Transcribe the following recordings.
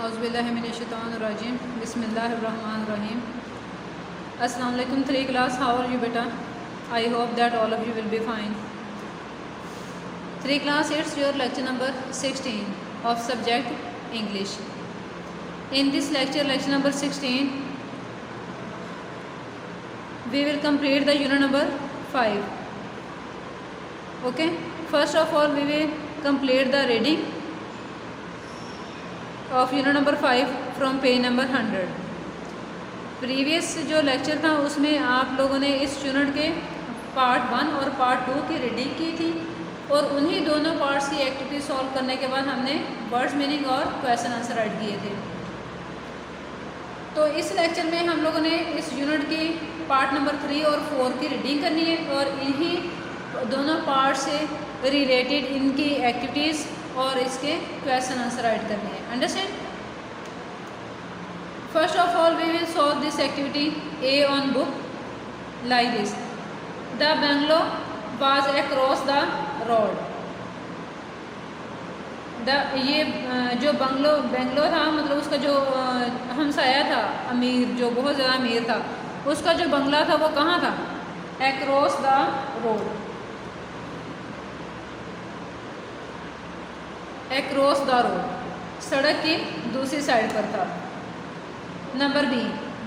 औज़ुबिल्लाहिमिनश्शैतानिर्रजीम बिस्मिल्लाहिर्रहमानिर्रहीम। अस्सलाम वालेकुम 3 class, how are you beta? I hope that all of you will be fine. 3 class, it's your lecture number 16 of subject English. In this lecture number 16, we will complete the unit number 5. Okay, first of all we will complete the reading of unit number 5 from page number 100. Previous जो lecture था उसमें आप लोगों ने इस unit के part 1 और part 2 की रीडिंग की थी और उन्हीं दोनों पार्ट्स की एक्टिविटी सॉल्व करने के बाद हमने वर्ड्स मीनिंग और क्वेश्चन आंसर राइट किए थे। तो इस लेक्चर में हम लोगों ने इस यूनिट की पार्ट नंबर 3 और 4 की रीडिंग करनी है और इन्हीं दोनों पार्ट से रिलेटेड इनकी एक्टिविटीज़ और इसके क्वेश्चन आंसर राइट करनी है। Understand? First of all we will solve this activity A on book like this. The bungalow was across the road. ये जो बंगलो था मतलब उसका जो हमसाया था अमीर, जो बहुत ज़्यादा अमीर था, उसका जो बंगला था वो कहाँ था? Across the road. Across the road, सड़क की दूसरी साइड पर था। Number B,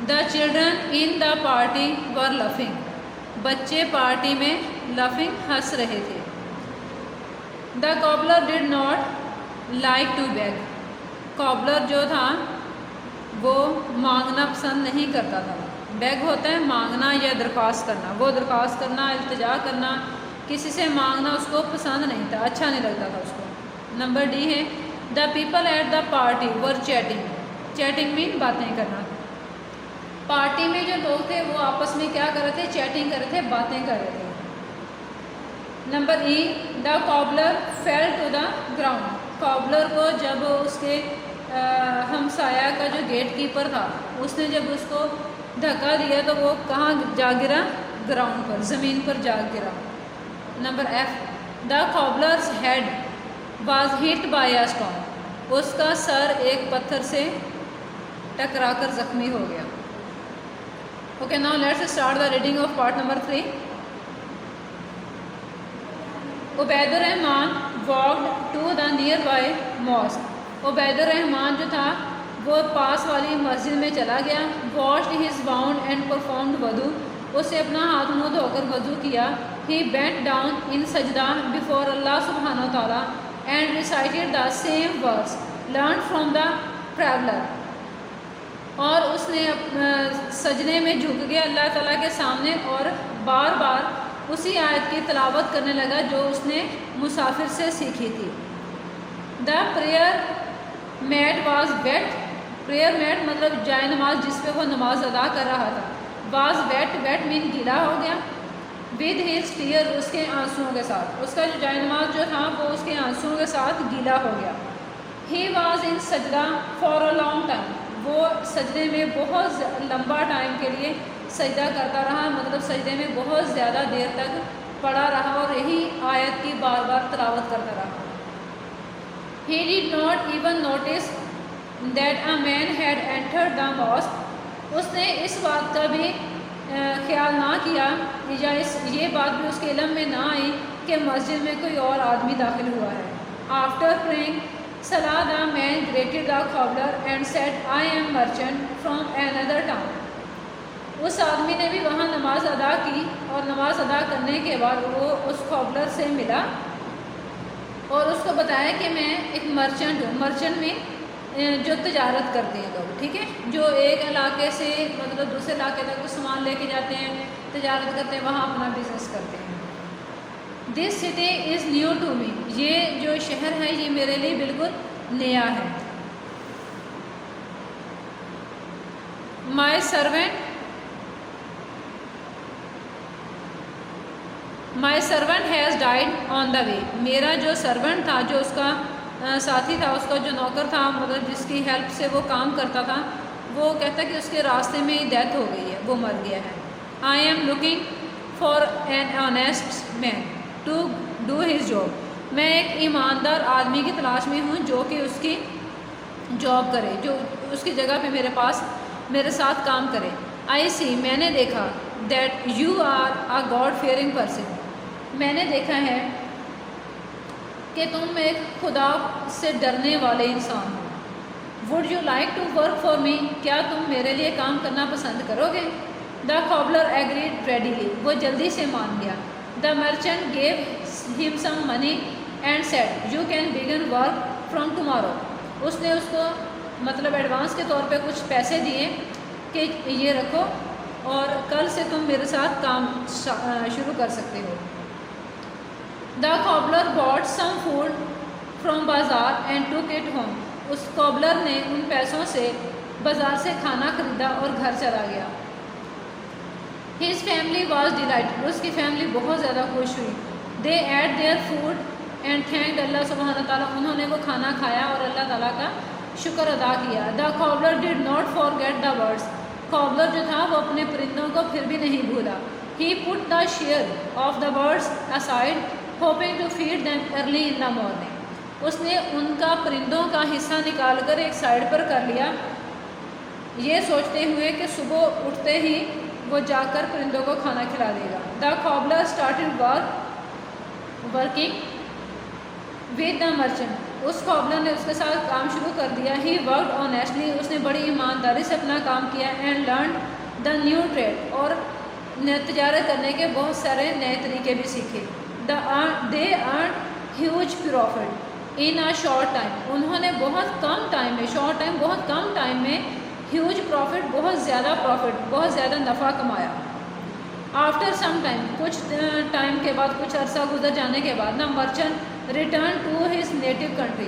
the children in the party were laughing. बच्चे पार्टी में लफिंग हंस रहे थे। The cobbler did not like to beg. Cobbler जो था वो मांगना पसंद नहीं करता था। बेग होता है मांगना या दरख्वास्त करना, वो दरख्वास्त करना, इल्तिजा करना, किसी से मांगना उसको पसंद नहीं था, अच्छा नहीं लगता था उसको। नंबर डी है, the people at the party were chatting. Chatting mean बातें करना। पार्टी में जो लोग थे वो आपस में क्या कर रहे थे? चैटिंग कर रहे थे, बातें कर रहे थे। Number E, the cobbler fell to the ground. Cobbler को जब उसके हमसाया का जो गेट कीपर था उसने जब उसको धक्का दिया तो वो कहाँ जा गिरा? ग्राउंड पर, ज़मीन पर जा गिरा। Number F, the cobbler's head was hit by a stone. उसका सर एक पत्थर से टकराकर जख्मी हो गया। Okay, now let's start the reading of part number 3। Ubaidur Rahman walked to the nearby mosque. Ubaidur Rahman जो था वो पास वाली मस्जिद में चला गया। Washed his bound and performed वदू। उसे अपना हाथ मुँह धोकर वजू किया। ही बेंट डाउन इन सजदा बिफोर अल्लाह सुब्हानहू व तआला and recited the same words learned from the traveler। और उसने सजने में झुक गया अल्लाह ताला के सामने और बार बार उसी आयत की तिलावत करने लगा जो उसने मुसाफिर से सीखी थी। The prayer mat was wet. Prayer mat मतलब जाए नमाज जिस पे वो नमाज अदा कर रहा था। वाज वेट, वेट मीन गीला हो गया। विद हिज टीयर, उसके आंसुओं के साथ। उसका जो जाए नमाज जो था वो उसके आंसुओं के साथ गीला हो गया। ही वॉज इन सजदा फॉर अ लॉन्ग टाइम। वो सजदे में बहुत लंबा टाइम के लिए सजदा करता रहा, मतलब सजदे में बहुत ज़्यादा देर तक पड़ा रहा और यही आयत की बार बार तिलावत करता रहा। ही did not even notice that a man had entered the mosque. उसने इस बात का भी ख्याल ना किया या ये बात भी उसके इल्म में ना आई कि मस्जिद में कोई और आदमी दाखिल हुआ है। आफ्टर प्रेइंग सलाह the man greeted the cobbler and said I am merchant from another town. उस आदमी ने भी वहाँ नमाज अदा की और नमाज अदा करने के बाद वो उस कॉबलर से मिला और उसको बताया कि मैं एक मर्चेंट हूँ। मर्चेंट में जो तजारत करते हैं लोग, ठीक है, जो एक इलाके से मतलब दूसरे इलाके तक सामान लेके जाते हैं, तजारत करते हैं, वहाँ अपना बिजनेस करते हैं। This city is new to me. ये जो शहर है ये मेरे लिए बिल्कुल नया है। My servant has died on the way. मेरा जो सर्वेंट था, जो उसका साथी था, उसका जो नौकर था, मतलब जिसकी हेल्प से वो काम करता था, वो कहता कि उसके रास्ते में डेथ हो गई है, वो मर गया है। I am looking for an honest man to do his job. मैं एक ईमानदार आदमी की तलाश में हूँ जो कि उसकी जॉब करे, जो उसकी जगह पे मेरे साथ काम करे। आई सी, मैंने देखा, that you are a God fearing person, मैंने देखा है कि तुम एक खुदा से डरने वाले इंसान हो। Would you like to work for me, क्या तुम मेरे लिए काम करना पसंद करोगे? द कॉबलर एग्रीड रेडीली, वो जल्दी से मान गया। The merchant gave him some money and said you can begin work from tomorrow, उसने उसको मतलब एडवांस के तौर पे कुछ पैसे दिए कि ये रखो और कल से तुम मेरे साथ काम शुरू कर सकते हो। The cobbler bought some food from bazaar and took it home, उस कॉबलर ने उन पैसों से बाज़ार से खाना खरीदा और घर चला गया। हिज फैमिली वॉज डिलाइटेड, उसकी फैमिली बहुत ज़्यादा खुश हुई। They ate their food and thanked Allah सुब्हानहू तआला, उन्होंने वो खाना खाया और अल्लाह ताला का शुक्र अदा किया। The cobbler did not forget the birds, cobbler जो था वो अपने परिंदों को फिर भी नहीं भूला। He put the share of the birds aside hoping to feed them early in the morning, उसने उनका परिंदों का हिस्सा निकाल कर एक साइड पर कर लिया, ये सोचते हुए कि सुबह उठते ही वो जाकर परिंदों को खाना खिला देगा। The cobbler started working with the merchant, उस कॉबलर ने उसके साथ काम शुरू कर दिया। ही वर्कड ऑनेस्टली, उसने बड़ी ईमानदारी से अपना काम किया। And learn the new trade, और तजारत करने के बहुत सारे नए तरीके भी सीखे। They earn huge profit in a short time, उन्होंने बहुत कम टाइम में, शॉर्ट टाइम बहुत कम टाइम में ह्यूज प्रॉफिट, बहुत ज़्यादा नफ़ा कमाया। आफ्टर सम टाइम, कुछ टाइम के बाद, कुछ अरसा गुजर जाने के बाद, the merchant return to his native country,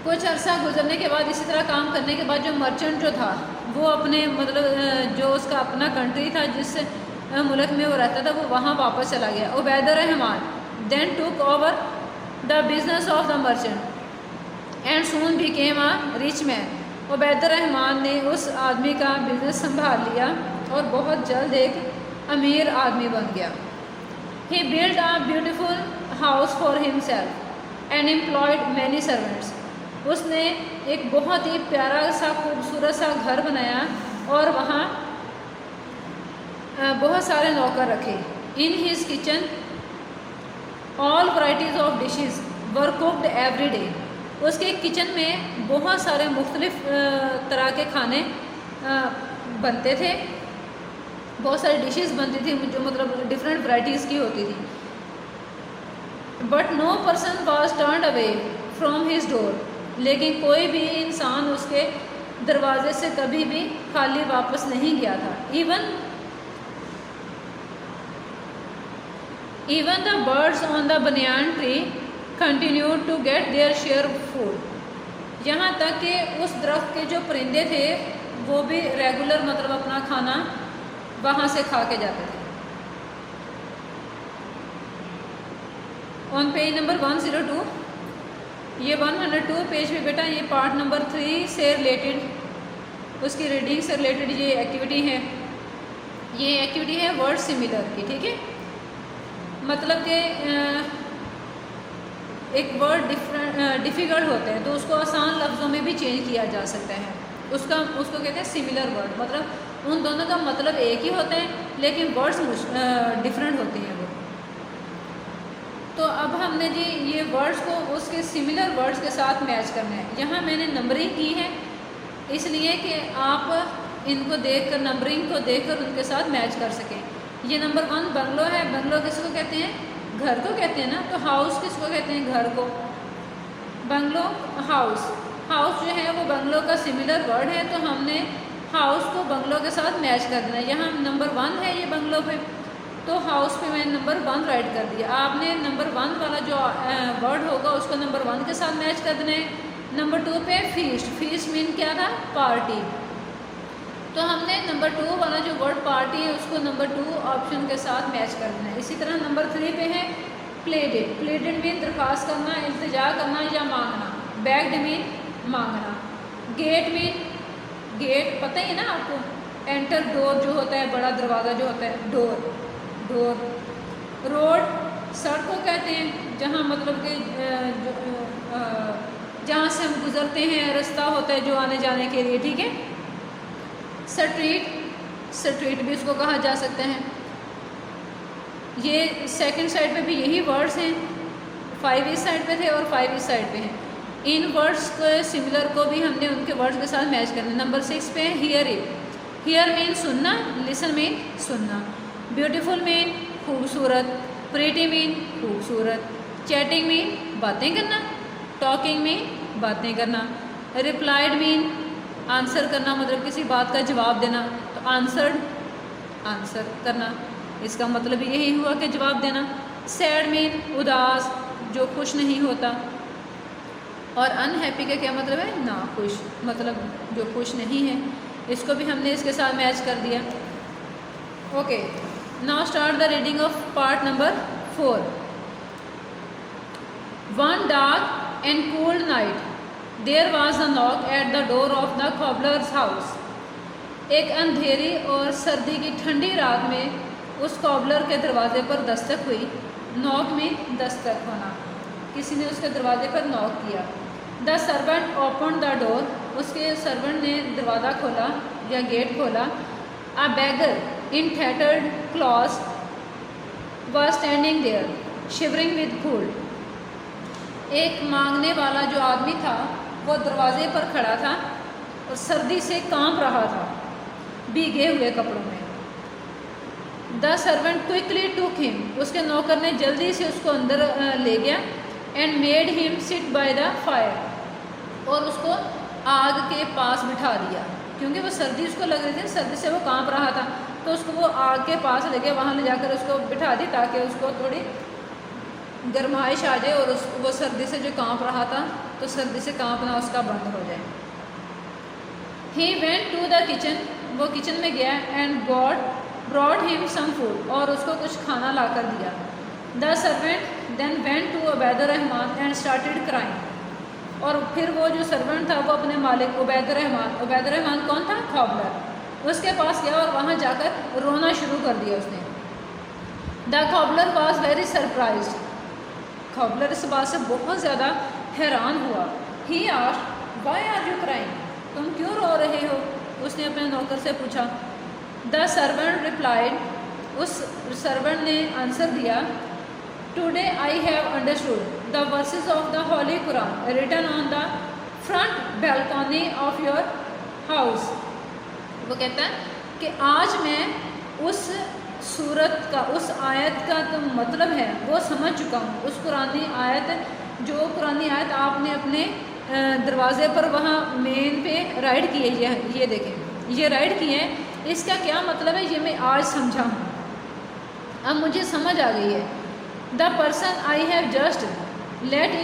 कुछ अरसा गुजरने के बाद, इसी तरह काम करने के बाद जो मर्चेंट जो था वो अपने मतलब जो उसका अपना कंट्री था, जिस मुल्क में वो रहता था, वो वहाँ वापस चला गया। Ubaidur Rahman then took over the business of the merchant and soon became a rich man, Ubaidur Rahman ने उस आदमी का बिजनेस संभाल लिया और बहुत जल्द एक अमीर आदमी बन गया। He build a beautiful house for himself and employed many servants, उसने एक बहुत ही प्यारा सा खूबसूरत सा घर बनाया और वहाँ बहुत सारे नौकर रखे। In his kitchen all varieties of dishes were cooked every day, उसके किचन में बहुत सारे मुख्तलिफ तरह के खाने बनते थे, बहुत सारी डिशेस बनती थी जो मतलब डिफरेंट वैरायटीज़ की होती थी। But no person was turned away from his door, लेकिन कोई भी इंसान उसके दरवाजे से कभी भी खाली वापस नहीं गया था। Even the birds on the banyan tree continued to get their share of food, यहाँ तक कि उस दरख्त के जो परिंदे थे वो भी रेगुलर मतलब अपना खाना वहाँ से खा के जाते थे। ऑन पेज नंबर 102, ये 102 पेज पे बेटा ये पार्ट नंबर 3 से रिलेटेड, उसकी रीडिंग से रिलेटेड ये एक्टिविटी है। ये एक्टिविटी है वर्ड सिमिलर की, ठीक है। मतलब कि एक वर्ड डिफ़िकल्ट होते हैं तो उसको आसान लफ्ज़ों में भी चेंज किया जा सकता है, उसको कहते हैं सिमिलर वर्ड, मतलब उन दोनों का मतलब एक ही होता है लेकिन वर्ड्स डिफरेंट होते हैं वो। तो अब हमने जी ये वर्ड्स को उसके सिमिलर वर्ड्स के साथ मैच करना है। यहाँ मैंने नंबरिंग की है इसलिए कि आप इनको देखकर, नंबरिंग को देखकर उनके साथ मैच कर सकें। ये नंबर 1 बंगलो है, बंगलो किसको कहते हैं? घर को कहते हैं ना। तो हाउस किसको कहते हैं? घर को। बंगलो, हाउस, हाउस जो है वो बंगलो का सिमिलर वर्ड है, तो हमने हाउस को बंगलो के साथ मैच कर देना है। यहाँ नंबर 1 है ये बंगलो पे, तो हाउस पे मैंने नंबर 1 राइट कर दिया। आपने नंबर 1 वाला जो वर्ड होगा उसको नंबर 1 के साथ मैच कर देना है। नंबर 2 पे फीस्ट, फीस्ट मीन क्या था? पार्टी। तो हमने नंबर 2 वाला जो वर्ड पार्टी है उसको नंबर 2 ऑप्शन के साथ मैच कर देना है। इसी तरह नंबर 3 पे है प्लेडेड, प्लेडेड मीन दरख्वास्त करना, इल्तिजा करना या मांगना। बैग्ड मीन मांगना। गेट मीन, गेट पता ही है ना आपको, एंटर डोर जो होता है, बड़ा दरवाज़ा जो होता है, डोर, डोर। रोड सड़क को कहते हैं जहाँ मतलब कि जहाँ से हम गुजरते हैं, रास्ता होता है जो आने जाने के लिए, ठीक है। स्ट्रीट, स्ट्रीट भी इसको कहा जा सकता है। ये सेकंड साइड पे भी यही वर्ड्स हैं, 5 इस साइड पे थे और 5 इस साइड पे हैं। इन वर्ड्स को सिमिलर को भी हमने उनके वर्ड्स के साथ मैच करना। नंबर 6 पे है हियर इट। हियर मीन सुनना, लिसन मीन सुनना, ब्यूटीफुल मीन खूबसूरत, प्रीटी मीन खूबसूरत, चैटिंग मीन बातें करना, टॉकिंग मीन बातें करना, रिप्लाइड मीन आंसर करना, मतलब किसी बात का जवाब देना, तो आंसर्ड आंसर करना, इसका मतलब यही हुआ कि जवाब देना। सैड मीन उदास, जो खुश नहीं होता, और अनहैप्पी का क्या मतलब है, ना खुश, मतलब जो खुश नहीं है। इसको भी हमने इसके साथ मैच कर दिया। Okay, now start the reading of part number 4। One dark and cold night there was a knock at the door of the cobbler's house. एक अंधेरी और सर्दी की ठंडी रात में उस कॉबलर के दरवाजे पर दस्तक हुई। नॉक में दस्तक होना, किसी ने उसके दरवाजे पर नॉक किया। The servant open the door, उसके सर्वेंट ने दरवाज़ा खोला या गेट खोला। A beggar in tattered cloth was standing there shivering with cold. एक मांगने वाला जो आदमी था वो दरवाजे पर खड़ा था और सर्दी से कांप रहा था, भीगे हुए कपड़ों में। द सर्वेंट क्विकली टूक हिम, उसके नौकर ने जल्दी से उसको अंदर ले गया। And made him sit by the fire, और उसको आग के पास बिठा दिया, क्योंकि वो सर्दी उसको लग रही थी, सर्दी से वो कांप रहा था, तो उसको वो आग के पास ले गया, वहाँ ले जाकर उसको बिठा दी ताकि उसको थोड़ी गर्माइश आ जाए और वो सर्दी से जो कांप रहा था तो सर्दी से कांपना उसका बंद हो जाए। He went to the kitchen, वो किचन में गया। And got brought him some food, और उसको कुछ खाना ला कर दिया। The servant then went to Ubaidurrahman and started crying, और फिर वो जो सर्वेंट था वो अपने मालिक उबैदुर्रहमान कौन था, कॉबलर, उसके पास गया और वहाँ जाकर रोना शुरू कर दिया उसने। The cobbler was very surprise, cobbler इस बात से बहुत ज़्यादा हैरान हुआ। He asked why are you crying, तुम क्यों रो रहे हो, उसने अपने नौकर से पूछा। द सर्वेंट रिप्लाइड, उस सर्वेंट ने आंसर दिया, today I have understood the verses of the holy Quran written on the front balcony of your house. वो कहता है कि आज मैं उस सूरत का, उस आयत का तो मतलब है वो समझ चुका हूँ। उस कुरानी आयत, जो कुरानी आयत आपने अपने दरवाज़े पर वहाँ मेन पे राइड किए, ये देखें, ये राइड किए हैं, इसका क्या मतलब है ये मैं आज समझा हूँ, अब मुझे समझ आ गई है। The person I have just let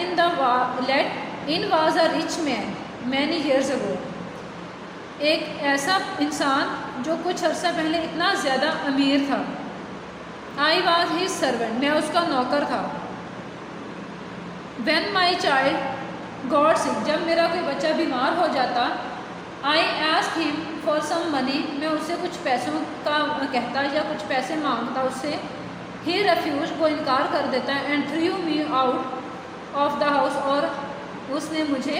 in was a rich man many years ago. एक ऐसा इंसान जो कुछ अर्सा पहले इतना ज़्यादा अमीर था। आई वॉज हिज सर्वेंट, मैं उसका नौकर था। When my child got sick, जब मेरा कोई बच्चा बीमार हो जाता, I asked him for some money, मैं उससे कुछ पैसों का कहता या कुछ पैसे मांगता उससे। ही रिफ्यूज, वो इनकार कर देता है। And through me out of the house, और उसने मुझे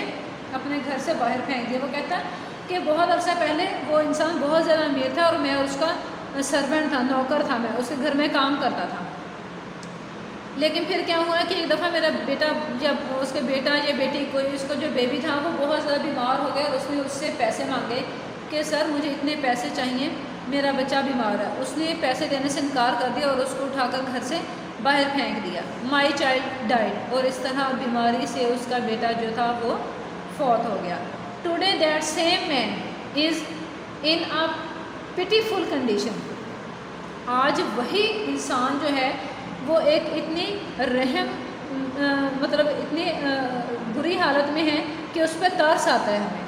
अपने घर से बाहर फेंक दिया। वो कहता कि बहुत अर्सा पहले वो इंसान बहुत ज़्यादा अमीर था और मैं उसका सर्वेंट था, नौकर था, मैं उसके घर में काम करता था। लेकिन फिर क्या हुआ कि एक दफ़ा मेरा बेटा, जब उसके बेटा या बेटी कोई, उसको जो बेबी था वो बहुत ज़्यादा बीमार हो गया और उसने उससे पैसे मांगे कि सर मुझे इतने पैसे चाहिए, मेरा बच्चा बीमार है। उसने पैसे देने से इनकार कर दिया और उसको उठाकर घर से बाहर फेंक दिया। माई चाइल्ड डाइड, और इस तरह बीमारी से उसका बेटा जो था वो फौत हो गया। Today that same man is in a pitiful condition, आज वही इंसान जो है वो एक इतनी रहम मतलब इतनी बुरी हालत में है कि उस पर तरस आता है हमें,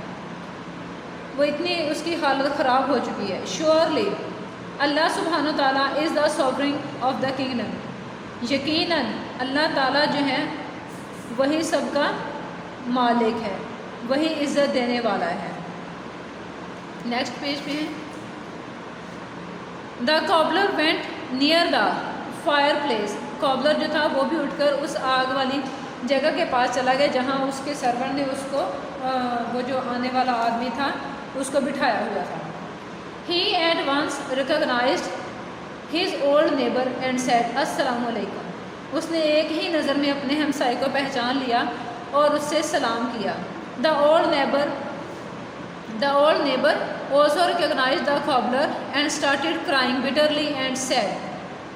वो इतनी उसकी हालत ख़राब हो चुकी है। श्योरली अल्लाह सुब्हानो ताला is the sovereign of the kingdom, यकीनन अल्लाह ताला जो है वही सबका मालिक है, वही इज़्ज़त देने वाला है। नेक्स्ट पेज पे है। The cobbler went near the fire place, cobbler जो था वो भी उठकर उस आग वाली जगह के पास चला गया जहाँ उसके सर्वेंट ने उसको वो जो आने वाला आदमी था उसको बिठाया हुआ था। He at once recognized his old neighbour and said अस्सलाम वालेकुम। उसने एक ही नज़र में अपने हमसाए को पहचान लिया और उससे सलाम किया। The old neighbour also recognized the cobbler and started crying bitterly and said,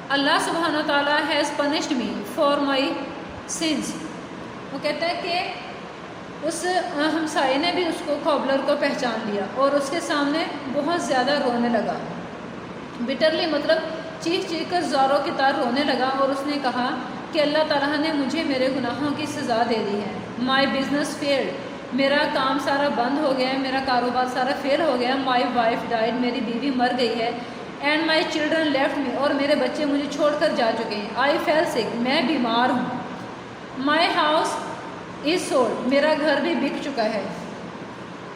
Allah subhanahu wa ta'ala has punished me for my sins। वो कहता है कि उस हमसाए ने भी उसको कॉबलर को पहचान लिया और उसके सामने बहुत ज़्यादा रोने लगा। बिटरली मतलब चीख चीख कर ज़ोरों की तार रोने लगा और उसने कहा कि अल्लाह ताला ने मुझे मेरे गुनाहों की सज़ा दे दी है। माई बिज़नेस फेल्ड, मेरा काम सारा बंद हो गया है, मेरा कारोबार सारा फेल हो गया। माई वाइफ डाइड, मेरी बीवी मर गई है। And my children left me, और मेरे बच्चे मुझे छोड़कर जा चुके हैं। आई फेल सिक, मैं बीमार हूँ। माई हाउस इज़ सोल्ड, मेरा घर भी बिक चुका है।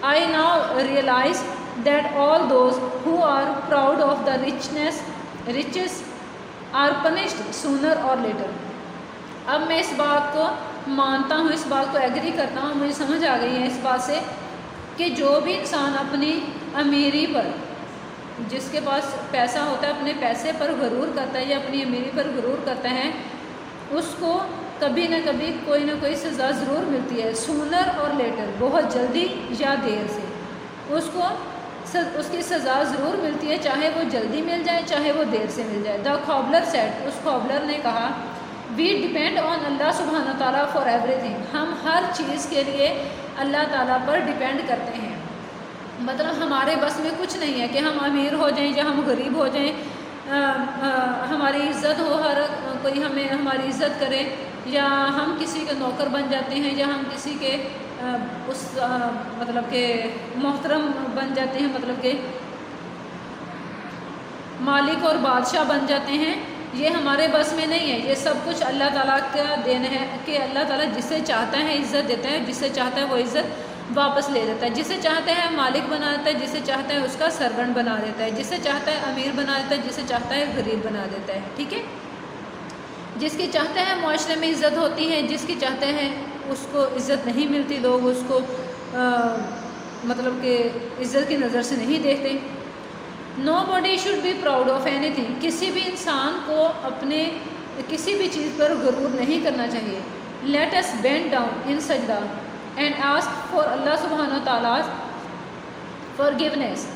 I now realise that all those who are proud of the riches are punished sooner or later. अब मैं इस बात को मानता हूँ, इस बात को एग्री करता हूँ, मुझे समझ आ गई है इस बात से कि जो भी इंसान अपनी अमीरी पर, जिसके पास पैसा होता है, अपने पैसे पर गुरूर करता है या अपनी अमीरी पर गुरूर करता है, उसको कभी ना कभी कोई ना कोई सज़ा ज़रूर मिलती है। सूनर और लेटर, बहुत जल्दी या देर से उसकी सज़ा ज़रूर मिलती है, चाहे वो जल्दी मिल जाए चाहे वो देर से मिल जाए। द कॉबलर सेड, उस कॉबलर ने कहा, वी डिपेंड ऑन अल्लाह सुब्हाना ताला फॉर एवरीथिंग, हम हर चीज़ के लिए अल्लाह ताला पर डिपेंड करते हैं। मतलब हमारे बस में कुछ नहीं है कि हम अमीर हो जाएं या हम गरीब हो जाएं, हमारी इज़्ज़त हो, हर कोई हमें हमारी इज़्ज़त करे, या हम किसी के नौकर बन जाते हैं, या हम किसी के मतलब के मोहतरम बन जाते हैं, मतलब के मालिक और बादशाह बन जाते हैं। ये हमारे बस में नहीं है, ये सब कुछ अल्लाह ताला का देन है कि अल्लाह ताला जिसे चाहता है इज़्ज़त देता है, जिसे चाहता है वो इज़्ज़त वापस ले लेता है, जिसे चाहता है मालिक बना देता है, जिसे चाहता है उसका सर्वेंट बना देता है, जिसे चाहता है अमीर बना देता है, जिसे चाहता है गरीब बना देता है। ठीक है, जिसकी चाहता है माशरे में इज़्ज़त होती है, जिसकी चाहते हैं उसको इज़्ज़त नहीं मिलती, लोग उसको मतलब कि इज़्ज़त की नज़र से नहीं देखते। Nobody should be proud of anything, किसी भी इंसान को अपने किसी भी चीज़ पर गुरूर नहीं करना चाहिए। Let us bend down in sajda and ask for Allah subhanahu wa ta'ala forgiveness।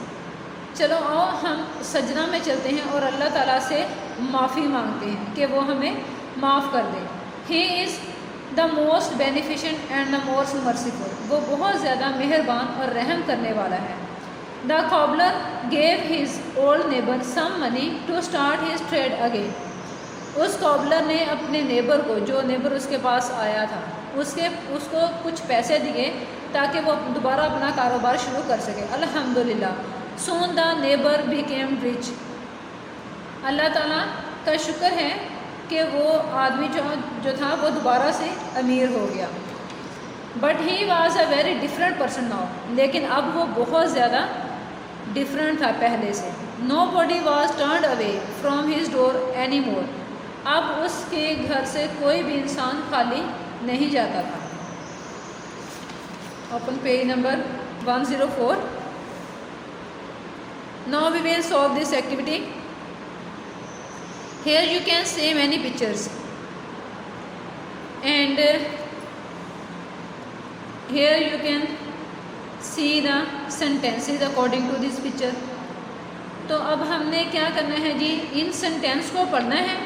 चलो आओ हम सजना में चलते हैं और अल्लाह ताला से माफ़ी मांगते हैं कि वो हमें माफ़ कर दे। He is the most beneficent and the most merciful, वो बहुत ज़्यादा मेहरबान और रहम करने वाला है। The cobbler gave his old neighbor some money to start his trade again। उस कॉबलर ने अपने नेबर को, जो नेबर उसके पास आया था, उसको कुछ पैसे दिए ताकि वो दोबारा अपना कारोबार शुरू कर सके। अल्हम्दुलिल्लाह, soon the neighbor became rich। अल्लाह ताला का शुक्र है कि वो आदमी जो था वो दोबारा से अमीर हो गया। But he was a very different person now, लेकिन अब वो बहुत ज़्यादा डिफरेंट था पहले से। Nobody was turned away from his door any more, अब उसके घर से कोई भी इंसान खाली नहीं जाता था। Open page number 104। Now we will solve this activity. Here you can see many pictures and here you can see the sentences according to this picture। तो अब हमने क्या करना है जी, इन सेंटेंस को पढ़ना है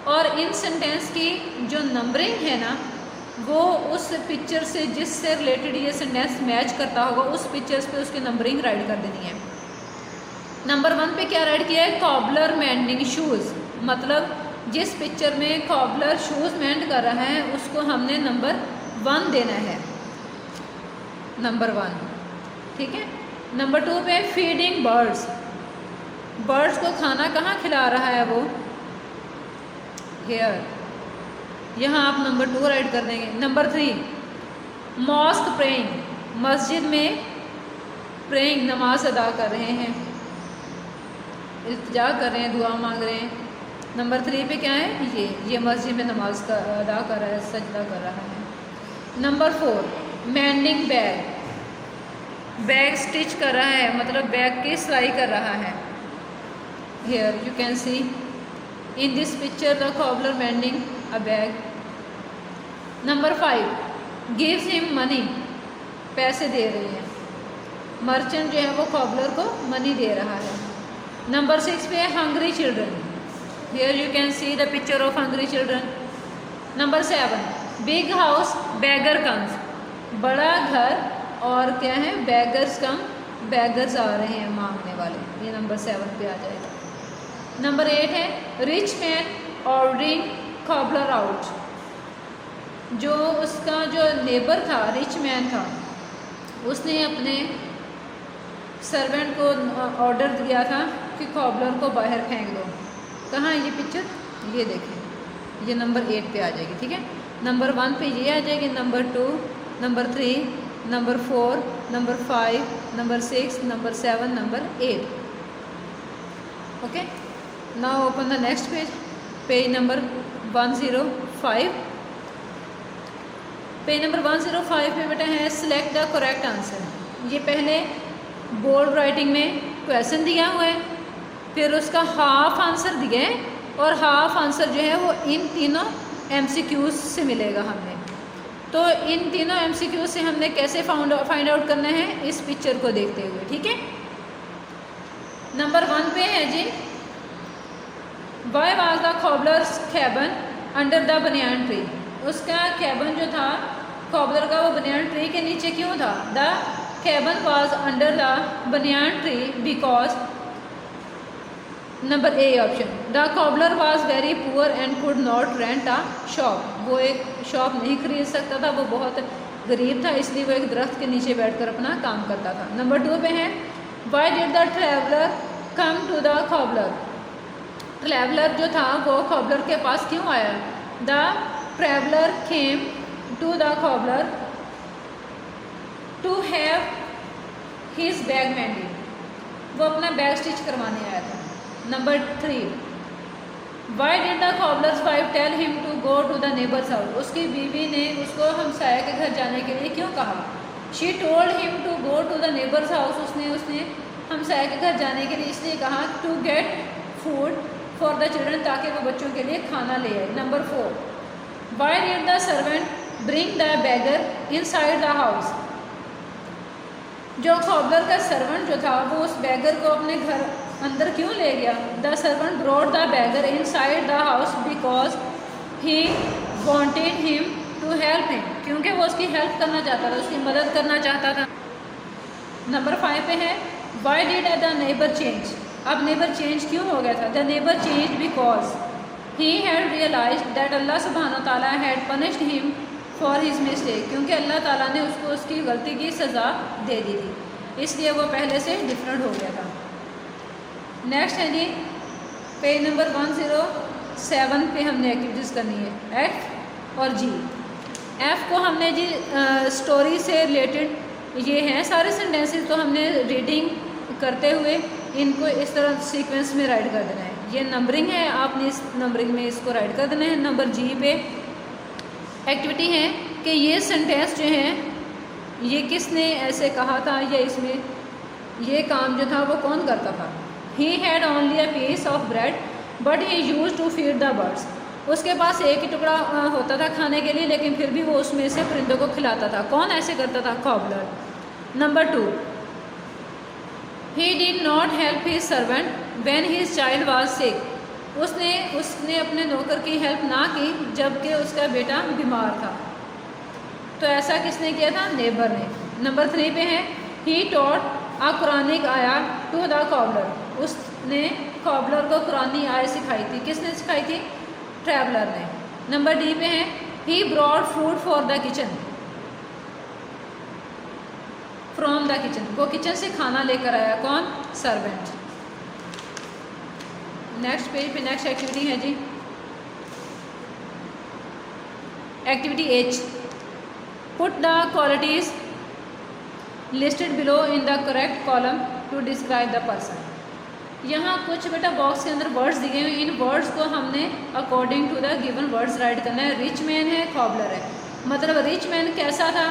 और इन सेंटेंस की जो नंबरिंग है ना, वो उस पिक्चर से जिससे रिलेटेड ये सेंटेंस मैच करता होगा उस पिक्चर्स पे उसकी नंबरिंग राइट कर देनी है। नंबर 1 पे क्या राइट किया है, कॉबलर मेंडिंग शूज़, मतलब जिस पिक्चर में कॉबलर शूज़ मेंड कर रहा है उसको हमने नंबर 1 देना है, नंबर 1। ठीक है। नंबर 2 पे फीडिंग बर्ड्स, बर्ड्स को खाना कहाँ खिला रहा है वो, हेयर, यहाँ आप नंबर 2 राइट कर देंगे। नंबर 3 मॉस्क प्रेइंग, मस्जिद में प्रेइंग नमाज अदा कर रहे हैं, इल्तिजा कर रहे हैं, दुआ मांग रहे हैं। नंबर 3 पे क्या है, ये मस्जिद में नमाज अदा कर रहा है, सजदा कर रहा है। नंबर 4 मैंडिंग बैग, बैग स्टिच कर रहा है, मतलब बैग की सिलाई कर रहा है। Here you can see in this picture the cobbler mending a bag. Number 5 gives him money, पैसे दे रही है, मर्चेंट जो है वो कॉबलर को मनी दे रहा है। नंबर 6 पे hungry children, here you can see the picture of hungry children. Number 7 big house beggar comes, बड़ा घर और क्या है, बैगर्स कम, बैगर्स आ रहे हैं मांगने वाले, ये नंबर 7 पे आ जाएगा। नंबर 8 है rich man ordering cobbler out, जो उसका जो नेबर था, रिच मैन था, उसने अपने सर्वेंट को ऑर्डर दिया था कि कॉबलर को बाहर फेंक दो। कहाँ है ये पिक्चर, ये देखें, ये नंबर 8 पे आ जाएगी, ठीक है। नंबर 1 पे ये आ जाएगी, number 2, number 3, number 4, number 5, number 6, number 7, number 8। Okay, now open the next page, page number 105। Page number 105 पे बेटा है सिलेक्ट द करेक्ट आंसर। ये पहले बोल्ड राइटिंग में क्वेश्चन दिया हुआ है, फिर उसका हाफ आंसर दिया है, और हाफ आंसर जो है वो इन तीनों MCQs से मिलेगा हमें। तो इन तीनों MCQs से हमने कैसे फाइंड आउट करना है, इस पिक्चर को देखते हुए, ठीक है। नंबर 1 पे है जी, why was the cobbler's cabin under the banyan tree, उसका कैबन जो था कॉबलर का वो बनियान ट्री के नीचे क्यों था। The cabin was under the banyan tree because, number A option, the cobbler was very poor and could not rent a shop, वो एक शॉप नहीं खरीद सकता था, वो बहुत गरीब था, इसलिए वो एक दरख्त के नीचे बैठकर अपना काम करता था। नंबर 2 पे है why did the traveller come to the cobbler, traveller जो था वो कॉबलर के पास क्यों आया। The traveller came to the cobbler to have his bag mended, वो अपना बैग स्टिच करवाने आया था। Number 3 why did the cobbler's wife tell him to go to the neighbour's house, उसकी बीवी ने उसको हमसाया के घर जाने के लिए क्यों कहा। She told him to go to the neighbour's house, उसने हमसाया के घर जाने के लिए इसलिए कहा to get food for the children, ताकि वो बच्चों के लिए खाना ले आए। Number 4 why did the servant bring the beggar inside the house, जो कॉबलर का सर्वेंट जो था वो उस बैगर को अपने घर अंदर क्यों ले गया। The servant brought the beggar inside the house because he wanted him to help him, क्योंकि वो उसकी हेल्प करना चाहता था, उसकी मदद करना चाहता था। नंबर 5 पे है why did the neighbour change, अब नेबर चेंज क्यों हो गया था। The neighbour change because he had realized that Allah सुब्हानहू व तआला had punished him for his mistake, क्योंकि अल्लाह ताला ने उसको उसकी गलती की सज़ा दे दी थी, इसलिए वो पहले से डिफरेंट हो गया था। नेक्स्ट है जी पेज नंबर 107 पे हमने एक्टिविटीज़ करनी है एफ और जी। एफ को हमने जी स्टोरी से रिलेटेड ये हैं सारे सेंटेंसेस, तो हमने रीडिंग करते हुए इनको इस तरह सीक्वेंस में राइट कर देना है। ये नंबरिंग है, आपने इस नंबरिंग में इसको राइट कर देना है। नंबर जी पे एक्टिविटी है कि ये सेंटेंस जो है ये किसने ऐसे कहा था, या इसमें ये काम जो था वो कौन करता था। He had only a piece of bread but he use to feed the birds, उसके पास एक ही टुकड़ा होता था खाने के लिए, लेकिन फिर भी वो उसमें से परिंदों को खिलाता था। कौन ऐसे करता था, cobbler. Number 2 he did not help his servant when his child was sick, उसने अपने नौकर की हेल्प ना की जबकि उसका बेटा बीमार था, तो ऐसा किसने किया था, नेबर ने। नंबर 3 पे है ही टॉट अ कुरानिक आया टू द कॉबलर, उसने कॉबलर को कुरानी आयत सिखाई थी, किसने सिखाई थी, ट्रैवलर ने। नंबर डी पे है he brought food for the kitchen, from the kitchen, वो किचन से खाना लेकर आया, कौन, सर्वेंट। नेक्स्ट पेज पे नेक्स्ट एक्टिविटी है जी activity H, put the qualities listed below in the correct column to describe the person. यहाँ कुछ बेटा बॉक्स के अंदर वर्ड्स दिए हुए, इन वर्ड्स को हमने according to the given words write करना है। रिच मैन है, कॉबलर है, मतलब रिच मैन कैसा था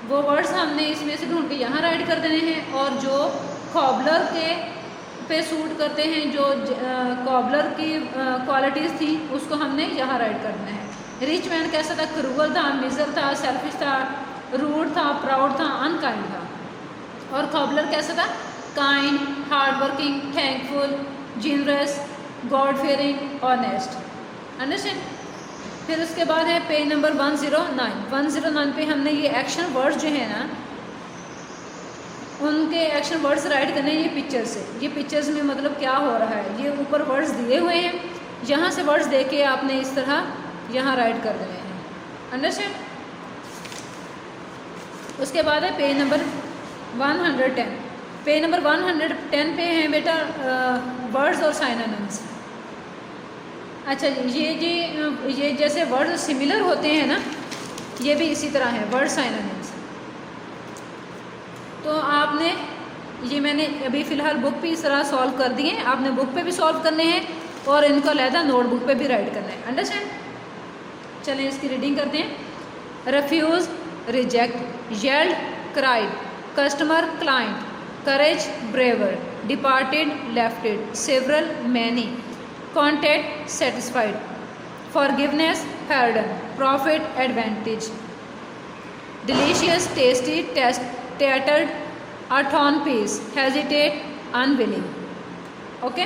वो वर्ड्स हमने इसमें से ढूंढ के यहाँ राइट कर देने हैं, और जो कॉबलर के पे सूट करते हैं, जो कॉबलर की क्वालिटीज़ थी उसको हमने यहाँ राइट करना है। रिच मैन कैसा था, क्रूअल था, मिजर था, सेल्फिश था, रूड था, प्राउड था, अनकाइंड था। और कॉबलर कैसा था, kind, hard working, thankful, generous, god fearing, honest. Understand. फिर उसके बाद है पेज नंबर 109। 109 पे हमने ये एक्शन वर्ड्स जो है ना उनके एक्शन वर्ड्स राइट करने हैं। ये पिक्चर से, ये पिक्चर्स में मतलब क्या हो रहा है, ये ऊपर वर्ड्स दिए हुए हैं, यहाँ से वर्ड्स देके आपने इस तरह यहाँ राइट कर देने हैं। अंडरस्टैंड। उसके बाद है पेज नंबर 110। पेज नंबर 110 पे हैं बेटा वर्ड्स और साइनोनिम्स। अच्छा जी, ये जैसे वर्ड्स सिमिलर होते हैं ना, ये भी इसी तरह है वर्ड साइनोनिम्स। तो आपने ये मैंने अभी फ़िलहाल बुक पे इस तरह सॉल्व कर दिए, आपने बुक पे भी सॉल्व करने हैं और इनको अलहदा नोटबुक पे भी राइट करना है। अंडरस्टैंड। चलें इसकी रीडिंग करते हैं। Refuse, reject, yelled, cried, customer, client, courage, braver, departed, lefted, several, many, content, satisfied, forgiveness, pardon, profit, advantage, delicious, tasty, tattered, a torn piece, hesitate, unwilling. Okay,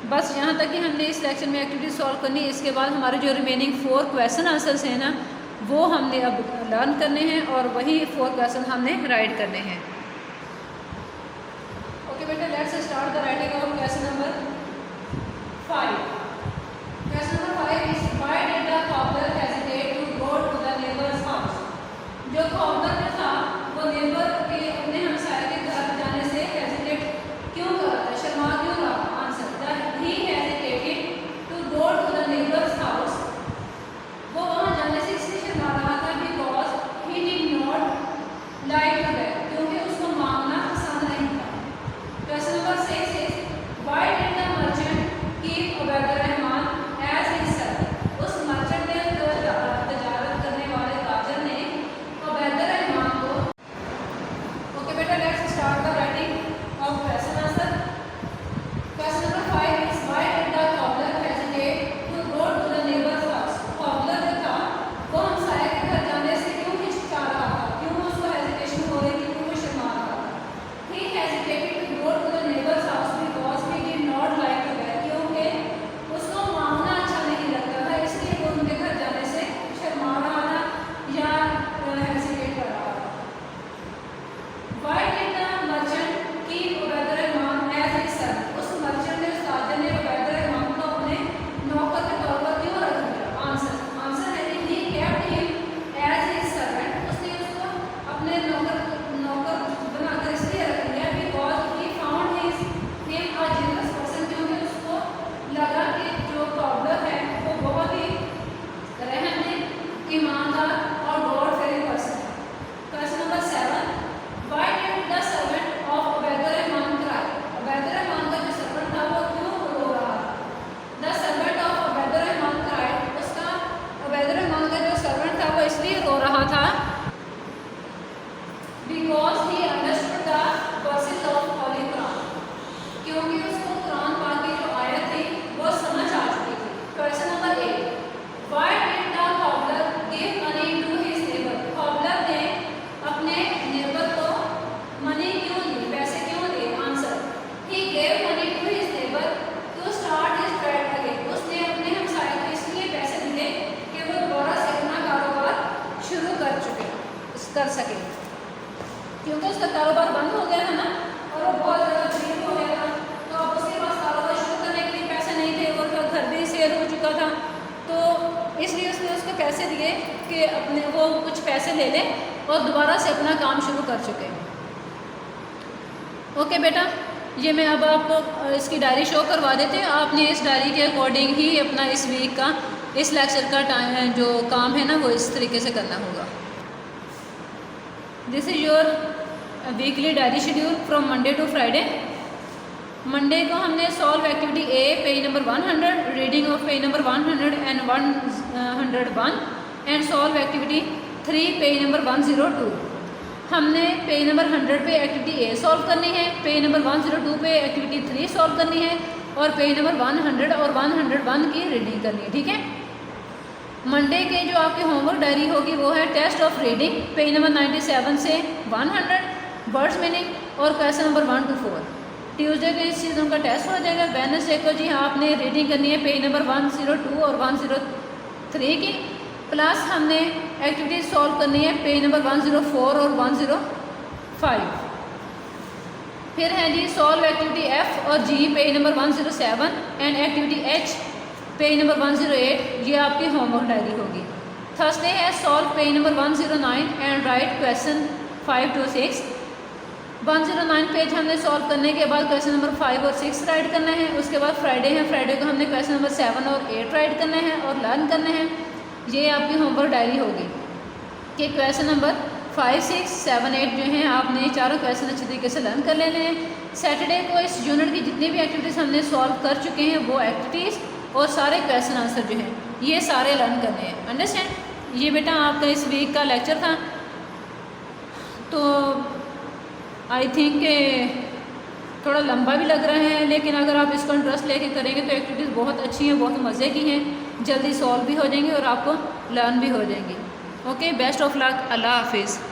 बस यहाँ तक कि हमने इस लेक्चर में एक्टिविटी सॉल्व करनी है। इसके बाद हमारे जो रिमेनिंग 4 क्वेश्चन आंसर्स हैं ना वो हमने अब लर्न करने हैं और वही 4 क्वेश्चन हमने राइट करने हैं। ओके बेटा, let's start the writing of question number 5। Question number 5 is why did the cobbler hesitate to go to the neighbour's house. जो कॉबलर था वो नेबर के अपने हमसाये के घर जाने से हेजिटेट क्यों कर रहा था, शर्मा क्यों रहा। Answer, that he hesitated to go to the neighbour's house. वो वहाँ जाने से इसलिए शर्मा रहा था because he did not like to beg, क्योंकि उसको मांगना पसंद नहीं था। Question number 6 is why did the merchant keep Ubaidur Rahman as his servant. उस मर्चेंट ने तजारत करने वाले ताजर ने उबैदुर रहमान को। ओके बेटा, let's start the writing of question answer. Question number 5 is why did the cobbler hesitate to go to the neighbour's house. Cobbler जो था वो हमसाये के घर जाने से क्यों हिचकिचा रहा था, क्यों उसको हेजिटेशन हो रही थी, क्यों वो शर्मा रहा था। He hesitated to go to the neighbour's house because he did not like to beg, क्योंकि उसको मांगना अच्छा नहीं लगता था, इसलिए वो उनके घर जाने से शर्मा रहा था या हेजिटेट कर रहा था। Why did the merchant keep Ubaidur Rahman as his servant? उस मर्चेंट ने, उस ताजर ने उबैदुर रहमान को अपने नौकर के तौर पर क्यों रख दिया। आंसर है कि he kept him as his servant। उसने उसको अपने नौकर बनाकर इसलिए रख दिया because he found him a generous person, क्योंकि उसको लगा कि जो कॉबलर है वो बहुत ही रहमदिल, ईमानदार और गॉड फेयरिंग पर्सन है। Question number 7, Why did the servant of Ubaidur Rahman cry? Ubaidur Rahman का जो सर्वेंट था वो क्यों रो रहा था। The servant of Ubaidur Rahman cried। उसका उबैदुर रहमान का जो सर्वेंट था वो इसलिए रो रहा था because he understood the verses of Holy Quran, क्योंकि उसको कुरान पाक की जो आयत थी वो समझ आ चुकी थी। Question number 8, Why did the cobbler give money to his neighbor? Cobbler ने अपने नेबर को मनी क्यों दी, पैसे क्यों दिए। Answer, he gave money to his neighbor to start his trade again। उसने अपने हमसाये को इसलिए पैसे दिए कि वो दोबारा से अपना कारोबार शुरू कर सके, क्योंकि उसका कारोबार बंद हो गया था ना और वो बहुत ज़्यादा गरीब हो गया था, तो अब उसके पास कारोबार शुरू करने के लिए पैसे नहीं थे और उसका घर भी सेल हो चुका था, तो इसलिए उसने उसको पैसे दिए कि अपने वो कुछ पैसे ले ले और दोबारा से अपना काम शुरू कर चुके। ओके बेटा, ये मैं अब आपको इसकी डायरी शो करवा देते हैं। आपने इस डायरी के अकॉर्डिंग ही अपना इस वीक का, इस लेक्चर का टाइम जो काम है ना वो इस तरीके से करना होगा। This is your weekly diary schedule from Monday to Friday. Monday को हमने solve activity A page number 100, reading of page number 100 and 101 and solve activity 3 page number 102। हमने पेज नंबर 100 पे एक्टिविटी ए सॉल्व करनी है, page number 102 पे activity 3 solve करनी है और पेज नंबर 100 और 101 की रीडिंग करनी है। ठीक है, मंडे के जो आपकी होमवर्क डायरी होगी वो है test of reading page number 97 से 100, वर्ड्स मीनिंग और क्वेश्चन नंबर 1 to 4। ट्यूसडे को इस चीज़ उनका टेस्ट हो जाएगा। वेडनेसडे को जी आपने रीडिंग करनी है पेज नंबर 102 और 103 की, प्लस हमने एक्टिविटी सॉल्व करनी है पेज नंबर 104 और 105। फिर है जी सॉल्व एक्टिविटी एफ और G page number 107 and activity H page number 108, ये आपकी होमवर्क डायरी होगी। थर्सडे है solve page number 109 and write question 5 to 6। 109 page हमने सॉल्व करने के बाद क्वेश्चन नंबर 5 और 6 राइट करना है। उसके बाद फ्राइडे है, फ्राइडे को हमने क्वेश्चन नंबर 7 और 8 राइट करना है और लर्न करना है। ये आपकी होमवर्क डायरी होगी कि क्वेश्चन नंबर 5, 6, 7, 8 जो हैं आपने चारों क्वेश्चन अच्छे तरीके से लर्न कर लेने हैं। सैटरडे को इस यूनिट की जितनी भी एक्टिविटीज़ हमने सॉल्व कर चुके हैं वो एक्टिविटीज़ और सारे क्वेश्चन आंसर जो हैं ये सारे लर्न करने हैं। अंडरस्टैंड। ये बेटा आपका इस वीक का लेक्चर था, तो आई थिंक थोड़ा लंबा भी लग रहा है, लेकिन अगर आप इसको इंटरेस्ट लेके करेंगे तो एक्टिविटीज़ बहुत अच्छी हैं, बहुत मज़े की हैं, जल्दी सॉल्व भी हो जाएंगी और आपको लर्न भी हो जाएंगी। ओके, बेस्ट ऑफ लक, अल्लाह हाफिज़।